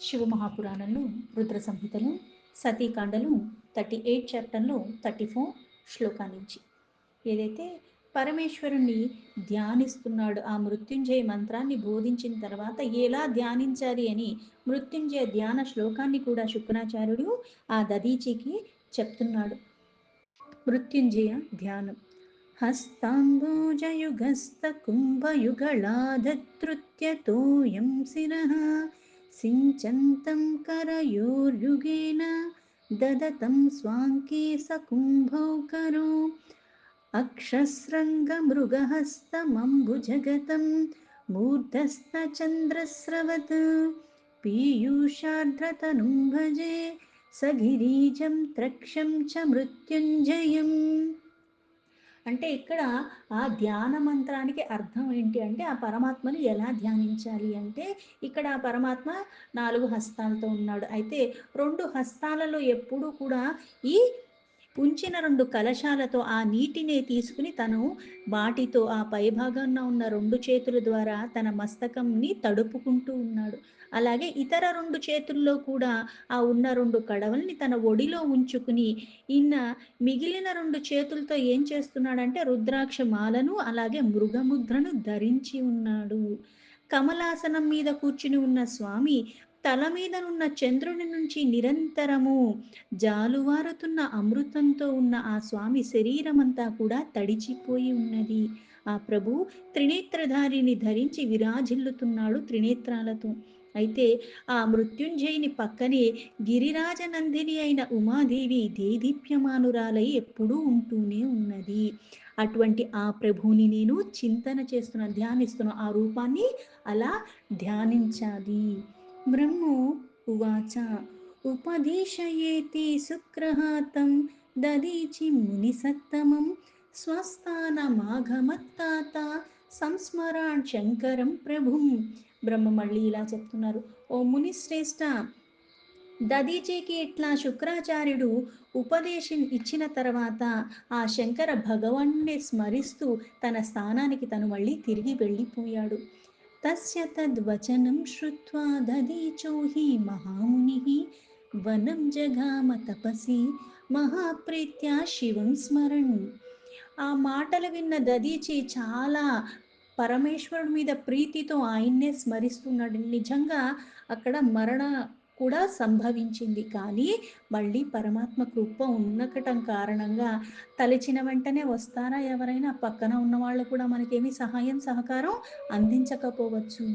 శివమహాపురాణంలో రుద్ర సంహితలో సతీకాండలో 38 చాప్టర్లో 34 శ్లోకాల నుంచి ఏదైతే పరమేశ్వరుణ్ణి ధ్యానిస్తున్నాడు, ఆ మృత్యుంజయ మంత్రాన్ని బోధించిన తర్వాత ఎలా ధ్యానించాలి అని మృత్యుంజయ ధ్యాన శ్లోకాన్ని కూడా శుక్రాచార్యుడు ఆ దదీచికి చెప్తున్నాడు. మృత్యుంజయ ధ్యానం. हस्ताम्बुजयुगस्तकुम्भयुगलाधृत्यतोऽयं शिरः सिञ्चन्तं करयोर्युगेन ददतं स्वाङ्के सकुम्भौ करो अक्षस्रङ्गमृगहस्तमम्बुजगतं मूर्धस्तचन्द्रस्रवत् पीयूषार्द्रतनुं भजे सगिरीजं त्रक्षं च मृत्युञ्जयम्. అంటే ఇక్కడ ఆ ధ్యాన మంత్రానికి అర్థం ఏంటి అంటే ఆ పరమాత్మను ఎలా ధ్యానించాలి అంటే ఇక్కడ ఆ పరమాత్మ 4 హస్తాలతో ఉన్నాడు. అయితే 2 హస్తాలలో ఎప్పుడూ కూడా ఈ ఉంచిన 2 కలశాలతో ఆ నీటిని తీసుకుని తను వాటితో ఆ పైభాగాన ఉన్న 2 చేతుల ద్వారా తన మస్తకంని తడుపుకుంటూ ఉన్నాడు. అలాగే ఇతర 2 చేతుల్లో కూడా ఆ ఉన్న 2 కడవల్ని తన ఒడిలో ఉంచుకుని ఈయన మిగిలిన 2 చేతులతో ఏం చేస్తున్నాడంటే రుద్రాక్ష మాలను అలాగే మృగముద్రను ధరించి ఉన్నాడు. కమలాసనం మీద కూర్చుని ఉన్న స్వామి తల మీదనున్న చంద్రుని నుంచి నిరంతరము జాలువారుతున్న అమృతంతో ఉన్న ఆ స్వామి శరీరమంతా కూడా తడిచిపోయి ఉన్నది. ఆ ప్రభు త్రినేత్రధారిని ధరించి విరాజిల్లుతున్నాడు త్రినేత్రాలతో. అయితే ఆ మృత్యుంజయుని పక్కనే గిరిరాజనందిని అయిన ఉమాదేవి దేదీప్యమానురాలై ఎప్పుడూ ఉంటూనే ఉన్నది. అటువంటి ఆ ప్రభువుని నేను చింతన చేస్తున్న, ధ్యానిస్తున్న ఆ రూపాన్ని అలా ధ్యానించాలి. బ్రహ్మో ఉవాచ ఉపదేశయేతి సుగ్రహాతం దదీచి మునిసత్తమం స్వస్థానమాగమత్తాత సంస్మరాన్ శంకరం ప్రభుం. బ్రహ్మ మళ్ళీ ఇలా చెప్తున్నారు, ఓ మునిశ్రేష్ఠ, దదీచేకి ఇట్లా శుక్రాచార్యుడు ఉపదేశం ఇచ్చిన తర్వాత ఆ శంకర భగవాన్ని స్మరిస్తూ తన స్థానానికి తను మళ్ళీ తిరిగి వెళ్ళిపోయాడు. తస్య తద్వచనం శ్రుత్వా దదీచో హి మహామునిః వనం జగామ తపసి మహాప్రీత్యా శివం స్మరణ్. ఆ మాటలు విన్న దదీచి చాలా పరమేశ్వరుడి మీద ప్రీతితో ఆయన్నే స్మరిస్తున్నాడు. నిజంగా అక్కడ మరణ కూడా సంభవించింది, కానీ మళ్ళీ పరమాత్మ కృప ఉన్నకటం కారణంగా తలచిన వెంటనే వస్తారా ఎవరైనా? పక్కన ఉన్న వాళ్ళు కూడా మనకేమీ సహాయం సహకారం అందించకపోవచ్చు,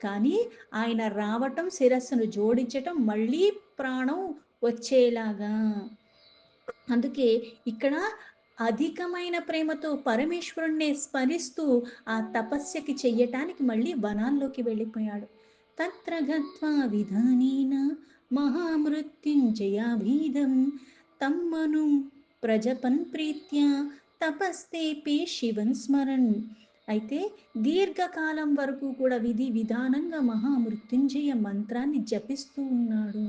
కానీ ఆయన రావటం, శిరస్సును జోడించటం, మళ్ళీ ప్రాణం వచ్చేలాగా. అందుకే ఇక్కడ అధికమైన ప్రేమతో పరమేశ్వరుణ్ణి స్మరిస్తూ ఆ తపస్యకి చెయ్యటానికి మళ్ళీ వనాల్లోకి వెళ్ళిపోయాడు. తత్ర గత్వా విధానేన మహామృత్యుంజయాభీదం తమ్మను ప్రజపన్ ప్రీత్యా తపస్తేపి శివన్ స్మరణ్. అయితే దీర్ఘకాలం వరకు కూడా విధి విధానంగా మహామృత్యుంజయ మంత్రాన్ని జపిస్తూ ఉన్నాడు.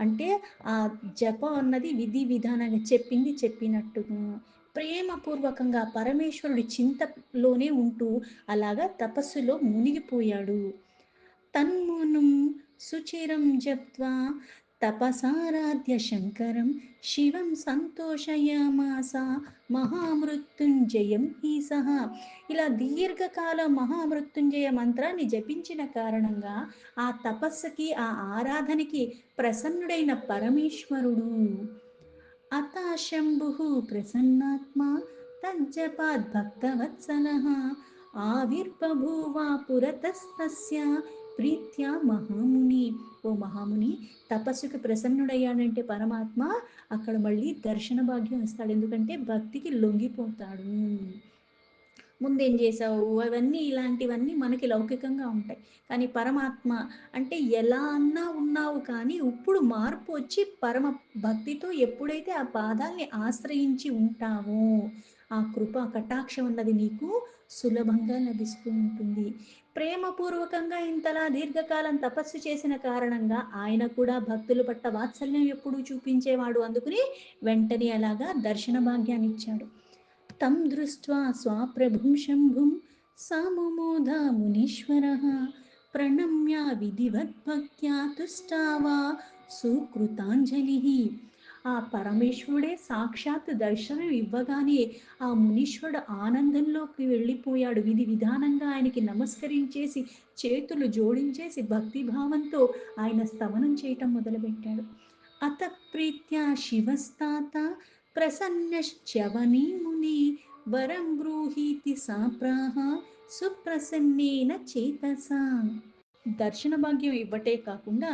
అంటే ఆ జపం అన్నది విధి విధానంగా చెప్పింది చెప్పినట్టుగా ప్రేమపూర్వకంగా పరమేశ్వరుడి చింతలోనే ఉంటూ అలాగా తపస్సులో మునిగిపోయాడు. తన్మూనం సుచిరం జప్త్వా తపసారాధ్య శంకరం శివం సంతోషయామాస మహామృత్యుంజయం ఈసహ. ఇలా దీర్ఘకాల మహామృత్యుంజయ మంత్రాన్ని జపించిన కారణంగా ఆ తపస్సుకి, ఆ ఆరాధనకి ప్రసన్నుడైన పరమేశ్వరుడు అతాశంభుః ప్రసన్నాత్మా తజ్జపాద్ భక్తవత్సలః ఆవిర్బభూవ పురతస్తస్య ప్రీత్యా మహాముని. ఓ మహాముని, తపస్సుకి ప్రసన్నుడయ్యాడంటే పరమాత్మ అక్కడ మళ్ళీ దర్శన భాగ్యం ఇస్తాడు. ఎందుకంటే భక్తికి లొంగిపోతాడు. ముందేం చేసావు అవన్నీ ఇలాంటివన్నీ మనకి లౌకికంగా ఉంటాయి, కానీ పరమాత్మ అంటే ఎలా అన్నా ఉన్నావు, కానీ ఇప్పుడు మార్పు వచ్చి పరమ భక్తితో ఎప్పుడైతే ఆ పాదాల్ని ఆశ్రయించి ఉంటావో ఆ కృప కటాక్షం అన్నది నీకు సులభంగా లభిస్తూ ఉంటుంది. ప్రేమపూర్వకంగా ఇంతలా దీర్ఘకాలం తపస్సు చేసిన కారణంగా ఆయన కూడా భక్తుల పట్ల వాత్సల్యం ఎప్పుడూ చూపించేవాడు. అందుకుని వెంటనే అలాగా దర్శన భాగ్యాన్ని ఇచ్చాడు. తం దృష్ట్వా స్వాప్రభుం శంభుం సముమోధ మునీశ్వరః ప్రణమ్య విధివద్భక్త్యా తుష్టావా సుకృతాంజలి. ఆ పరమేశ్వరుడే సాక్షాత్ దర్శనం ఇవ్వగానే ఆ మునీశ్వరుడు ఆనందంలోకి వెళ్ళిపోయాడు. విధి విధానంగా ఆయనకి నమస్కరించేసి చేతులు జోడించేసి భక్తిభావంతో ఆయన స్తవనం చేయటం మొదలుపెట్టాడు. అత ప్రీత్యా శివస్తాత ప్రసన్నశ్చవనీ ముని వరం బ్రూహీతి సాప్రాహ సుప్రసన్నేన చేతసా. దర్శన భాగ్యం ఇవ్వటే కాకుండా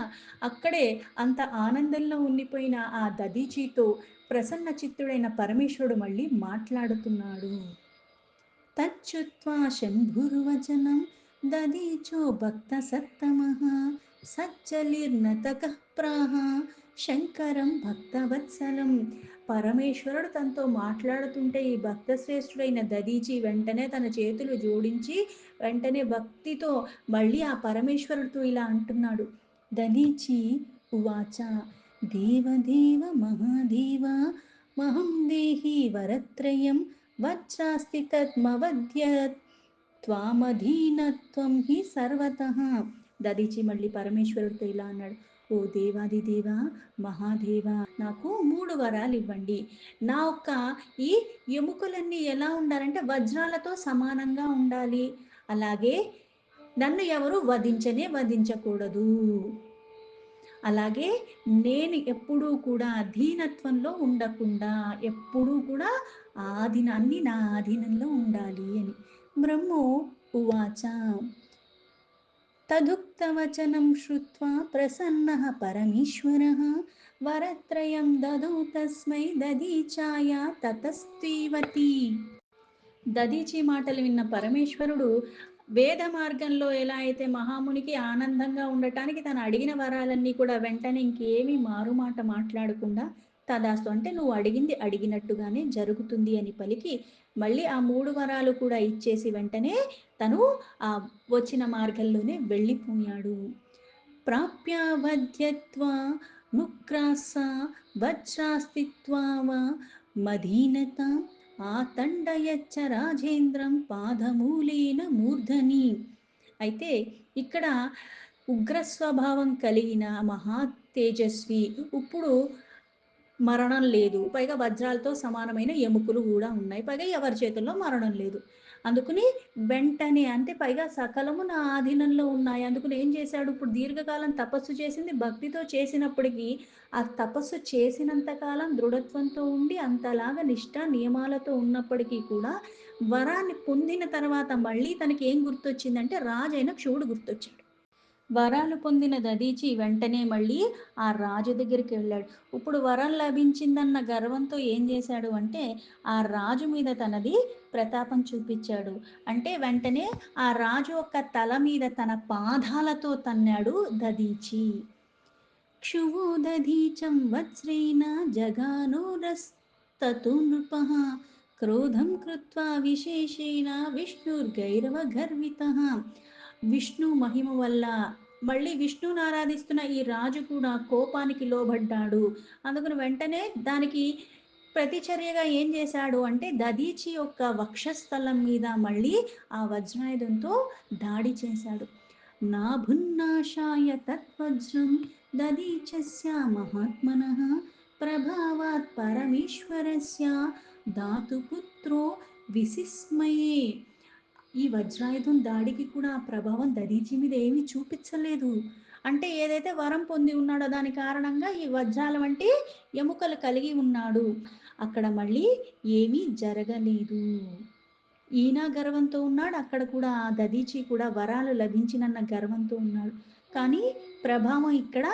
అక్కడే అంత ఆనందంలో ఉండిపోయిన ఆ దదీచితో ప్రసన్న చిత్తుడైన పరమేశ్వరుడు మళ్ళీ మాట్లాడుతున్నాడు. తచ్చుత్వా శంభుర్వచనం దదీచో భక్త సత్తమః సజ్జలిర్నతకః ప్రాహ శంకరం భక్తవత్సలం. పరమేశ్వరుడు తనతో మాట్లాడుతుంటే ఈ భక్త శ్రేష్ఠుడైన దదీచి వెంటనే తన చేతులు జోడించి వెంటనే భక్తితో మళ్ళీ ఆ పరమేశ్వరుడితో ఇలా అంటున్నాడు. దదీచి ఉవాచ దేవదేవ మహాదేవ మహం దేహి వరత్రయం వజ్రాస్తి తద్మవద్యత్ త్వామధీనత్వం హి సర్వతః. దదీచి మళ్ళీ పరమేశ్వరుడితో ఇలా అన్నాడు. ఓ దేవాది దేవా మహాదేవా, నాకు 3 వరాలు ఇవ్వండి. నా యొక్క ఈ ఎముకలన్నీ ఎలా ఉండాలంటే వజ్రాలతో సమానంగా ఉండాలి. అలాగే నన్ను ఎవరు వధించకూడదు. అలాగే నేను ఎప్పుడూ కూడా అధీనత్వంలో ఉండకుండా ఎప్పుడూ కూడా అన్ని నా ఆధీనంలో ఉండాలి అని. బ్రహ్మో ఉవాచ తదుక్తవచనం శ్రుత్వా ప్రసన్నః పరమేశ్వరः వరత్రయం దదౌ తస్మై దదీచాయ తతస్త్రీవతి. దదీచి మాటలు విన్న పరమేశ్వరుడు వేద మార్గంలో ఎలా అయితే మహామునికి ఆనందంగా ఉండటానికి తను అడిగిన వరాలన్నీ కూడా వెంటనే ఇంకేమీ మారుమాట మాట్లాడకుండా తదాస్తు అంటే నువ్వు అడిగింది అడిగినట్టుగానే జరుగుతుంది అని పలికి మళ్ళీ ఆ 3 వరాలు కూడా ఇచ్చేసి వెంటనే తను ఆ వచ్చిన మార్గంలోనే వెళ్ళిపోయాడు. ప్రాప్యావధ్యత్వా నుక్రాస వజ్రాస్తిత్వా వా మదీనత ఆతండయచ్చ రాజేంద్రం పాదమూలేన మూర్ధని. అయితే ఇక్కడ ఉగ్ర స్వభావం కలిగిన మహా తేజస్వి ఇప్పుడు మరణం లేదు, పైగా వజ్రాలతో సమానమైన ఎముకలు కూడా ఉన్నాయి, పైగా ఎవరి చేతుల్లో మరణం లేదు. అందుకుని వెంటనే అంటే పైగా సకలము నా ఆధీనంలో ఉన్నాయి. అందుకుని ఏం చేశాడు, ఇప్పుడు దీర్ఘకాలం తపస్సు చేసింది భక్తితో చేసినప్పటికీ ఆ తపస్సు చేసినంత కాలం దృఢత్వంతో ఉండి అంతలాగా నిష్ఠ నియమాలతో ఉన్నప్పటికీ కూడా వరాన్ని పొందిన తర్వాత మళ్ళీ తనకి ఏం గుర్తొచ్చిందంటే రాజైన శివుడు గుర్తొచ్చాడు. వరాలు పొందిన దదీచి వెంటనే మళ్ళీ ఆ రాజు దగ్గరికి వెళ్ళాడు. ఇప్పుడు వరం లభించిందన్న గర్వంతో ఏం చేశాడు అంటే ఆ రాజు మీద తనది ప్రతాపం చూపించాడు. అంటే వెంటనే ఆ రాజు యొక్క తల మీద తన పాదాలతో తన్నాడు దదీచి. క్షువో దధీచం వజ్రేణ జగానోరస్తతు నృపః క్రోధం కృత్వా విశేషేణ విష్ణుర్గైరవగర్వితః. విష్ణు మహిమ వల్ల మళ్ళీ విష్ణుని ఆరాధిస్తున్న ఈ రాజు కూడా కోపానికి లోబడ్డాడు. అందుకని వెంటనే దానికి ప్రతిచర్యగా ఏం చేశాడు అంటే దదీచి యొక్క వక్షస్థలం మీద మళ్ళీ ఆ వజ్రాయుధంతో దాడి చేశాడు. నాభున్నాశాయ తద్వజ్రం దదీచస్య మహాత్మనః ప్రభావాత్ పరమేశ్వరస్య ధాతుపుత్రో విసిస్మయే. ఈ వజ్రాయుధం దాడికి కూడా ఆ ప్రభావం దదీచి మీద ఏమీ చూపించలేదు. అంటే ఏదైతే వరం పొంది ఉన్నాడో దాని కారణంగా ఈ వజ్రాల వంటి ఎముకలు కలిగి ఉన్నాడు. అక్కడ మళ్ళీ ఏమీ జరగలేదు. ఈయన గర్వంతో ఉన్నాడు, అక్కడ కూడా ఆ దదీచి కూడా వరాలు లభించినన్న గర్వంతో ఉన్నాడు. కానీ ప్రభావం ఇక్కడ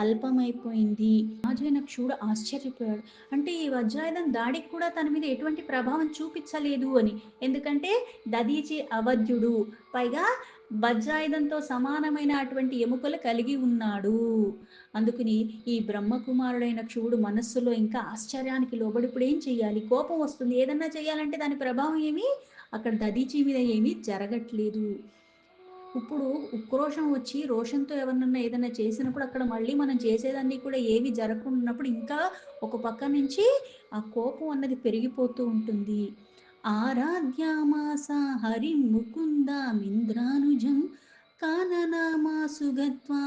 అల్పమైపోయింది. రాజైన శివుడు ఆశ్చర్యపోయాడు. అంటే ఈ వజ్రాయుధం దాడికి కూడా తన మీద ఎటువంటి ప్రభావం చూపించలేదు అని. ఎందుకంటే దదీచి అవధ్యుడు, పైగా వజ్రాయుధంతో సమానమైన అటువంటి ఎముకలు కలిగి ఉన్నాడు. అందుకని ఈ బ్రహ్మకుమారుడైన శివుడు మనస్సులో ఇంకా ఆశ్చర్యానికి లోబడి ఇప్పుడు ఏం చెయ్యాలి, కోపం వస్తుంది, ఏదన్నా చేయాలంటే దాని ప్రభావం ఏమి అక్కడ దదీచి మీద ఏమీ జరగట్లేదు. ఇప్పుడు ఉక్రోషం వచ్చి రోషంతో ఎవరినన్నా ఏదైనా చేసినప్పుడు అక్కడ మళ్ళీ మనం చేసేదాన్ని కూడా ఏవి జరగకున్నప్పుడు ఇంకా ఒక పక్క నుంచి ఆ కోపం అన్నది పెరిగిపోతూ ఉంటుంది. ఆరాధ్యామాస హరి ముకుంద మింద్రానుజం కాననామాసు గత్వా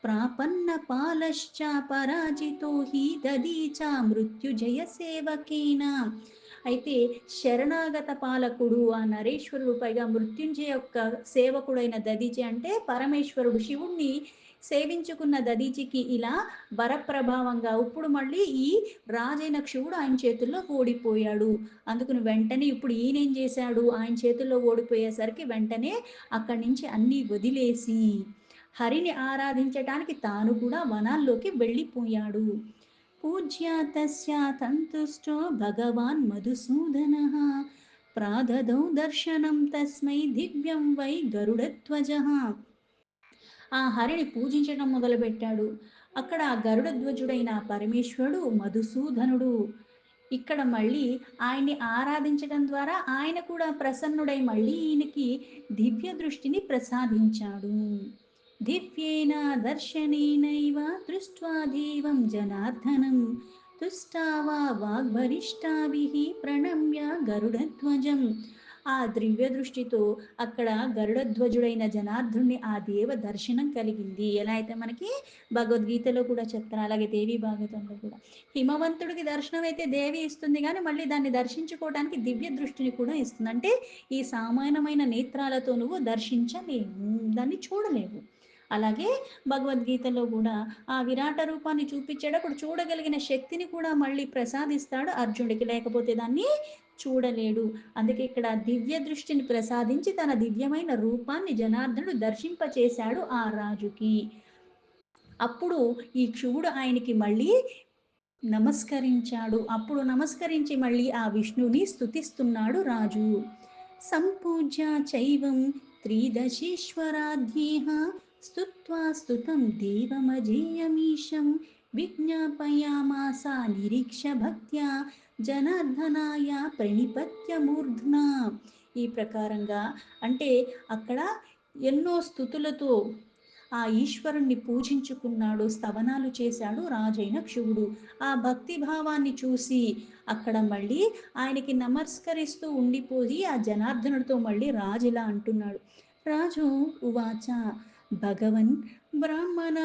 ప్రాపన్న పాలశ్చ పరాజితో హి దదీచ మృత్యుజయ సేవకేన. అయితే శరణాగత పాలకుడు ఆ నరేశ్వరుడు, పైగా మృత్యుంజయ యొక్క సేవకుడైన దదీచి అంటే పరమేశ్వరుడు శివుణ్ణి సేవించుకున్న దదీచికి ఇలా వరప్రభావంగా ఇప్పుడు మళ్ళీ ఈ రాజైన శివుడు ఆయన చేతుల్లో ఓడిపోయాడు. అందుకుని వెంటనే ఇప్పుడు ఈయనేం చేశాడు, ఆయన చేతుల్లో ఓడిపోయేసరికి వెంటనే అక్కడి నుంచి అన్నీ వదిలేసి హరిని ఆరాధించటానికి తాను కూడా వనాల్లోకి వెళ్ళిపోయాడు. పూజ్య తస్య సంతుష్టో భగవాన్ మధుసూదనః ప్రాదదౌ దర్శనం తస్మై దివ్యం వై గరుడధ్వజః. ఆ హరిని పూజించడం మొదలుపెట్టాడు. అక్కడ ఆ గరుడధ్వజుడైన పరమేశ్వరుడు మధుసూదనుడు ఇక్కడ మళ్ళీ ఆయన్ని ఆరాధించడం ద్వారా ఆయన కూడా ప్రసన్నుడై మళ్ళీ ఈయనకి దివ్య దృష్టిని ప్రసాదించాడు. దివ్యేన దర్శనేనైవ దృష్ట్వా దేవం జనార్దనం తుష్టావా వాగ్వరిష్టాభిః ప్రణమ్య గరుడధ్వజం. ఆ దివ్య దృష్టితో అక్కడ గరుడధ్వజుడైన జనార్దుని ఆ దేవ దర్శనం కలిగింది. ఎలా అయితే మనకి భగవద్గీతలో కూడా చెప్తారు, అలాగే దేవి భాగవతంలో కూడా. హిమవంతుడికి దర్శనం అయితే దేవి ఇస్తుంది, కానీ మళ్ళీ దాన్ని దర్శించుకోవడానికి దివ్య దృష్టిని కూడా ఇస్తుంది. అంటే ఈ సామాన్యమైన నేత్రాలతో నువ్వు దర్శించలేవు, దాన్ని చూడలేవు. అలాగే భగవద్గీతలో కూడా ఆ విరాట రూపాన్ని చూపించేటప్పుడు చూడగలిగిన శక్తిని కూడా మళ్ళీ ప్రసాదిస్తాడు అర్జునుడికి, లేకపోతే దాన్ని చూడలేడు. అందుకే ఇక్కడ దివ్య దృష్టిని ప్రసాదించి తన దివ్యమైన రూపాన్ని జనార్దనుడు దర్శింపచేశాడు ఆ రాజుకి. అప్పుడు ఈ శివుడు ఆయనకి మళ్ళీ నమస్కరించాడు. అప్పుడు నమస్కరించి మళ్ళీ ఆ విష్ణుని స్తుతిస్తున్నాడు రాజు. సంపూజ్య చైవం త్రిదశీశ్వరాధ్యేహ స్తుత్వా స్తుతం దేవమజేయమీశం విజ్ఞాపయామాస నిరీక్ష భక్త్యా జనార్దనాయ ప్రణిపత్య మూర్ధ్నా. ఈ ప్రకారంగా అంటే అక్కడ ఎన్నో స్థుతులతో ఆ ఈశ్వరుణ్ణి పూజించుకున్నాడు, స్తవనాలు చేశాడు రాజైన శివుడు. ఆ భక్తి భావాన్ని చూసి అక్కడ మళ్ళీ ఆయనకి నమస్కరిస్తూ ఉండిపోయి ఆ జనార్దనుడితో మళ్ళీ రాజు ఇలా అంటున్నాడు. రాజు ఉవాచ భగవన్ బ్రాహ్మణ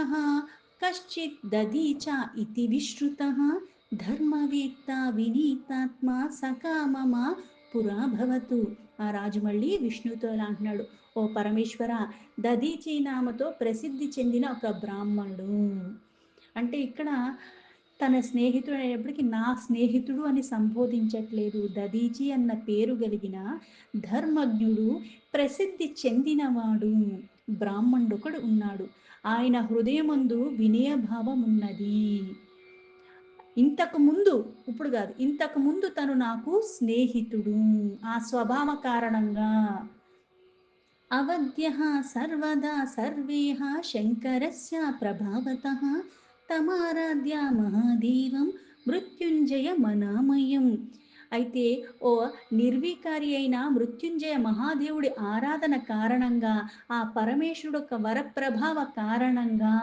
కశ్చిత్ దదీచ ఇతి విశ్రుత ధర్మవేత్త వినీతాత్మ సకామమ పురా భవతు. ఆ రాజు మళ్ళీ విష్ణుతో ఇలా అంటున్నాడు, ఓ పరమేశ్వర, దదీచి నామతో ప్రసిద్ధి చెందిన ఒక బ్రాహ్మణుడు. అంటే ఇక్కడ తన స్నేహితుడు అయినప్పటికీ నా స్నేహితుడు అని సంబోధించట్లేదు. దదీచి అన్న పేరు కలిగిన ధర్మజ్ఞుడు, ప్రసిద్ధి చెందినవాడు బ్రాహ్మణుడు ఒకడు ఉన్నాడు. ఆయన హృదయమందు వినయభావం ఉన్నది. ఇంతకు ముందు, ఇప్పుడు కాదు, ఇంతకు ముందు తను నాకు స్నేహితుడు. ఆ స్వభావ కారణంగా అవధ్యః సర్వదా సర్వేః శంకరస్య ప్రభావతః తమారాధ్య మహాదేవం మృత్యుంజయ మనామయం. అయితే ఓ నిర్వికారి అయిన మృత్యుంజయ మహాదేవుడి ఆరాధన కారణంగా, ఆ పరమేశ్వరుడు యొక్క వరప్రభావ కారణంగా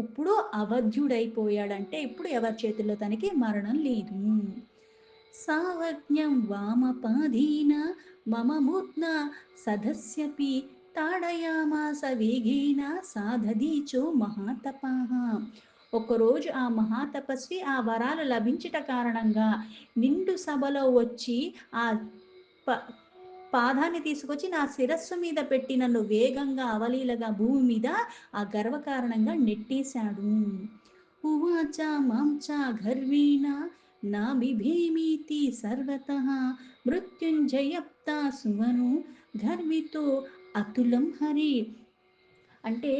ఇప్పుడు అవధ్యుడైపోయాడంటే ఇప్పుడు ఎవరి చేతుల్లో తనకి మరణం లేదు. సావజ్ఞం వామపాధీన మమ మూర్ధ్న సదస్యపి తాడయామాస వేగేన సాధదీచో మహాతపః. ఒకరోజు ఆ మహాతపస్వి ఆ వరాలు లభించట కారణంగా నిండు సభలో వచ్చి ఆ ప పాదాన్ని తీసుకొచ్చి నా శిరస్సు మీద పెట్టి నన్ను వేగంగా అవలీలగా భూమి మీద ఆ గర్వకారణంగా నెట్టేశాడు. ఉవాచ మాం చ గర్వేణ నా బిభేమీతి సర్వతః మృత్యుంజయప్త సువను గర్వితో అతులం హరి. అంటే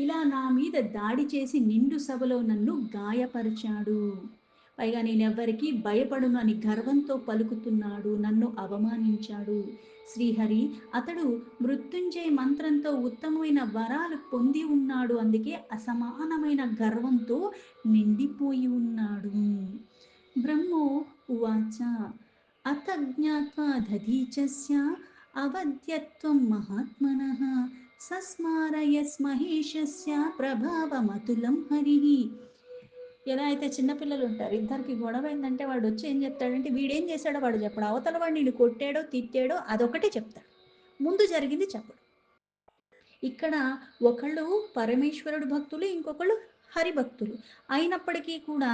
ఇలా నా మీద దాడి చేసి నిండు సభలో నన్ను గాయపరిచాడు, పైగా నేనెవ్వరికీ భయపడును అని గర్వంతో పలుకుతున్నాడు, నన్ను అవమానించాడు. శ్రీహరి అతడు మృత్యుంజయ మంత్రంతో ఉత్తమమైన వరాలు పొంది ఉన్నాడు, అందుకే అసమానమైన గర్వంతో నిండిపోయి ఉన్నాడు. బ్రహ్మో ఉవాచ అత జ్ఞాత్వా దధీచస్య అవధ్యత్వం మహాత్మనః సస్మారయస్ మహేశస్య ప్రభావమతులం హరిః. ఎలా అయితే చిన్నపిల్లలు ఉంటారు, ఇద్దరికి గొడవ అయిందంటే వాడు వచ్చి ఏం చెప్తాడంటే వీడేం చేశాడో వాడు చెప్పడు, అవతల వాడు నిన్ను కొట్టాడో తిట్టాడో అదొకటే చెప్తాడు, ముందు జరిగింది చెప్పడు. ఇక్కడ ఒకళ్ళు పరమేశ్వరుడు భక్తులు, ఇంకొకళ్ళు హరిభక్తులు. అయినప్పటికీ కూడా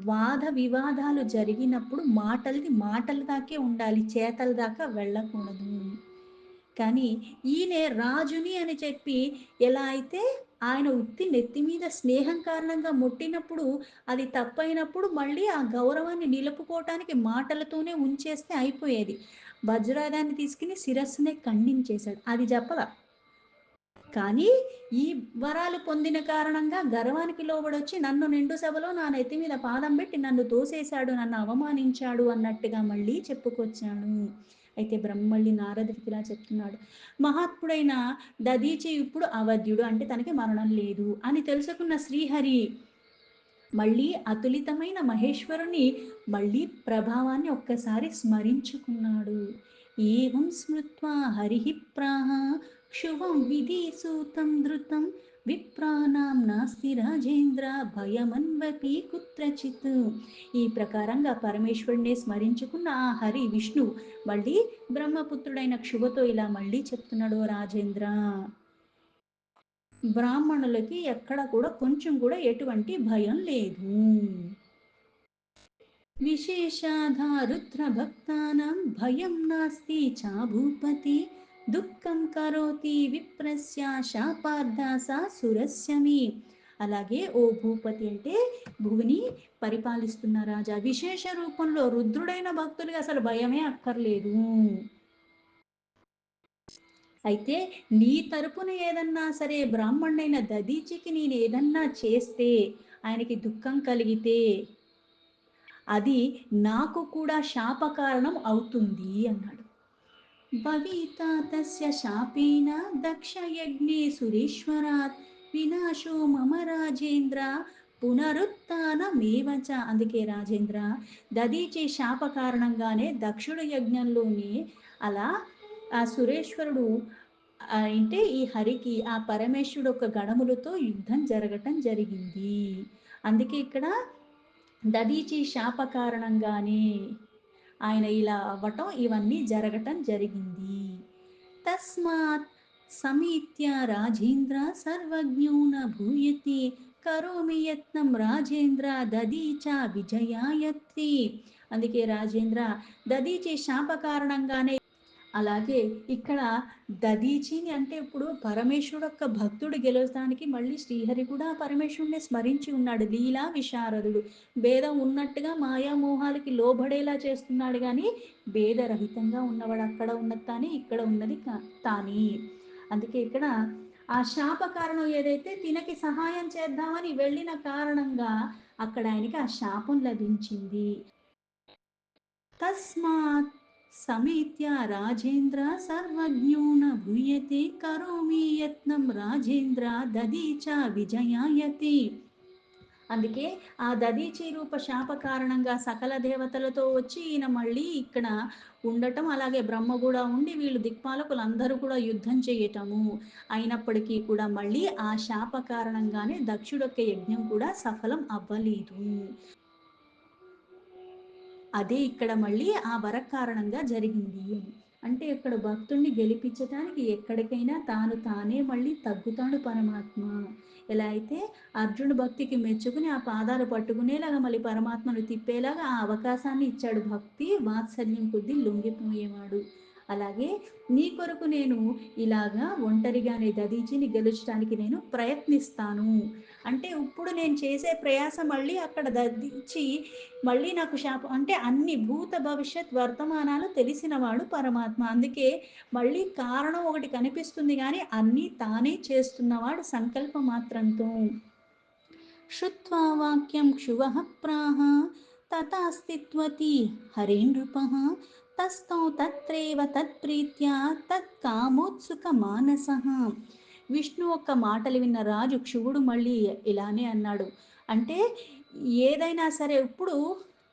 వాద వివాదాలు జరిగినప్పుడు మాటలది మాటల దాకే ఉండాలి. చేతల దాకా వెళ్ళకూడదు. కానీ ఈయనే రాజుని అని చెప్పి ఎలా అయితే ఆయన ఉత్తి నెత్తి మీద స్నేహం కారణంగా ముట్టినప్పుడు అది తప్పైనప్పుడు మళ్ళీ ఆ గౌరవాన్ని నిలుపుకోవటానికి మాటలతోనే ఉంచేస్తే అయిపోయేది. వజ్రాయుధాన్ని తీసుకొని శిరస్సునే ఖండించేశాడు. అది చెప్పల. కానీ ఈ వరాలు పొందిన కారణంగా గర్వానికి లోబడొచ్చి నన్ను నిండు సభలో నా నెత్తి మీద పాదం పెట్టి నన్ను తోసేశాడు, నన్ను అవమానించాడు అన్నట్టుగా మళ్ళీ చెప్పుకొచ్చాడు. అయితే మళ్ళీ నారదుడికి ఇలా చెప్తున్నాడు. మహాత్ముడైన దధీచి ఇప్పుడు అవధ్యుడు అంటే తనకి మరణం లేదు అని తెలుసుకున్న శ్రీహరి మళ్ళీ అతులితమైన మహేశ్వరుని మళ్ళీ ప్రభావాన్ని ఒక్కసారి స్మరించుకున్నాడు. ఏవం స్మృత్వా హరిః ప్రాహ క్షువం విధిసూతం ధృతం విప్రాణం నాస్తి రాజేంద్ర భయమన్వపి కుత్రచిత్. ఈ ప్రకారంగా పరమేశ్వరుణ్ణి స్మరించుకున్న ఆ హరి విష్ణు మళ్ళీ బ్రహ్మపుత్రుడైన క్షువతో ఇలా మళ్ళీ చెప్తున్నాడు, రాజేంద్ర బ్రాహ్మణులకి ఎక్కడ కూడా కొంచెం కూడా ఎటువంటి భయం లేదు. విశేషాధా రుద్రభక్తానాం భయం నాస్తి చ భూపతి దుఃఖం కరోతి విప్రస్య శాపార్థ సా సురస్యమి. అలాగే ఓ భూపతి అంటే భువిని పరిపాలిస్తున్న రాజా, విశేష రూపంలో రుద్రుడైన భక్తులకి అసలు భయమే అక్కర్లేదు. అయితే నీ తరపున ఏదన్నా సరే బ్రాహ్మణుడైన దధీచికి నేను ఏదన్నా చేస్తే, ఆయనకి దుఃఖం కలిగితే అది నాకు కూడా శాపకారణం అవుతుంది అన్నాడు. భవితా తస్య శాపేన దక్షయజ్ఞే సురేశ్వరాత్ వినాశో మమ రాజేంద్ర పునరుత్నమేవ చ. అందుకే రాజేంద్ర, దధీచి శాప కారణంగానే దక్షుడు యజ్ఞంలోనే అలా ఆ సురేశ్వరుడు అంటే ఈ హరికి ఆ పరమేశ్వరుడు ఒక గణములతో యుద్ధం జరగటం జరిగింది. అందుకే ఇక్కడ దధీచి శాప కారణంగానే ఆయన ఇలా అవ్వటం, ఇవన్నీ జరగటం జరిగింది. తస్మాత్ సమీత్య రాజేంద్ర సర్వజ్ఞో న భూయతి కరోమి యత్నం రాజేంద్ర దదీచ విజయాయత్రి. అందుకే రాజేంద్ర దదీచి శాప కారణంగానే, అలాగే ఇక్కడ దధీచిని అంటే ఇప్పుడు పరమేశ్వరుడు యొక్క భక్తుడు గెలవడానికి మళ్ళీ శ్రీహరి కూడా పరమేశ్వరుణ్ణి స్మరించి ఉన్నాడు. లీలా విశారదుడు భేదం ఉన్నట్టుగా మాయామోహాలకి లోబడేలా చేస్తున్నాడు, కానీ భేదరహితంగా ఉన్నవాడు. అక్కడ ఉన్నది తానే, ఇక్కడ ఉన్నది తానే. అందుకే ఇక్కడ ఆ శాప కారణం ఏదైతే తినకి సహాయం చేద్దామని వెళ్ళిన కారణంగా అక్కడ ఆయనకి ఆ శాపం లభించింది. తస్మాత్ సమేత్య రాజేంద్ర సర్వజ్ఞో న భూయతే కరోమి యత్నం రాజేంద్ర దదీచ విజయాయతి. అందుకే ఆ దదీచి రూప శాప కారణంగా సకల దేవతలతో వచ్చి ఈయన మళ్ళీ ఇక్కడ ఉండటం, అలాగే బ్రహ్మ కూడా ఉండి వీళ్ళు దిక్పాలకులందరూ కూడా యుద్ధం చేయటము అయినప్పటికీ కూడా మళ్ళీ ఆ శాప కారణంగానే దక్షుడొక్క యజ్ఞం కూడా సఫలం అవ్వలేదు. అదే ఇక్కడ మళ్ళీ ఆ వర కారణంగా జరిగింది అని. అంటే ఇక్కడ భక్తుణ్ణి గెలిపించటానికి ఎక్కడికైనా తాను తానే మళ్ళీ తగ్గుతాడు పరమాత్మ. ఎలా అయితే అర్జునుడు భక్తికి మెచ్చుకుని ఆ పాదాలు పట్టుకునేలాగా మళ్ళీ పరమాత్మను తిప్పేలాగా ఆ అవకాశాన్ని ఇచ్చాడు. భక్తి వాత్సల్యం కొద్దీ లొంగిపోయేవాడు. అలాగే నీ కొరకు నేను ఇలాగా ఒంటరిగానే దధీచిని గెలుచడానికి నేను ప్రయత్నిస్తాను అంటే, ఇప్పుడు నేను చేసే ప్రయాస మళ్ళీ అక్కడ దధీచి మళ్ళీ నాకు శాపం అంటే అన్ని భూత భవిష్యత్ వర్తమానాలు తెలిసినవాడు పరమాత్మ. అందుకే మళ్ళీ కారణం ఒకటి కనిపిస్తుంది కానీ అన్నీ తానే చేస్తున్నవాడు సంకల్ప మాత్రంతో. శ్రుత్వా వాక్యం క్షువః ప్రాహ తథాస్తిత్వతి హరే నృపః తస్థౌ తత్రేవ తత్ప్రీత్యా తత్కామోత్సుక మానసః. విష్ణు ఒక్క మాటలు విన్న రాజు క్షువుడు మళ్ళీ ఇలానే అన్నాడు. అంటే ఏదైనా సరే ఇప్పుడు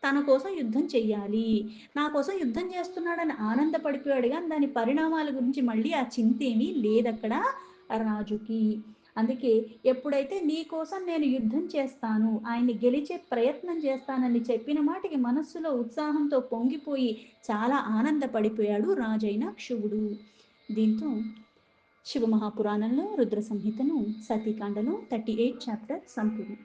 తన కోసం యుద్ధం చెయ్యాలి, నా కోసం యుద్ధం చేస్తున్నాడని ఆనందపడిపోయాడు, కానీ దాని పరిణామాల గురించి మళ్ళీ ఆ చింతేమీ లేదక్కడ రాజుకి. అందుకే ఎప్పుడైతే నీ కోసం నేను యుద్ధం చేస్తాను, ఆయన్ని గెలిచే ప్రయత్నం చేస్తానని చెప్పిన మాటకి మనస్సులో ఉత్సాహంతో పొంగిపోయి చాలా ఆనందపడిపోయాడు రాజైన క్షువుడు. దీంతో శివమహాపురాణంలో రుద్ర సంహితను సతీకాండలో 38 చాప్టర్ సంపూర్ణం.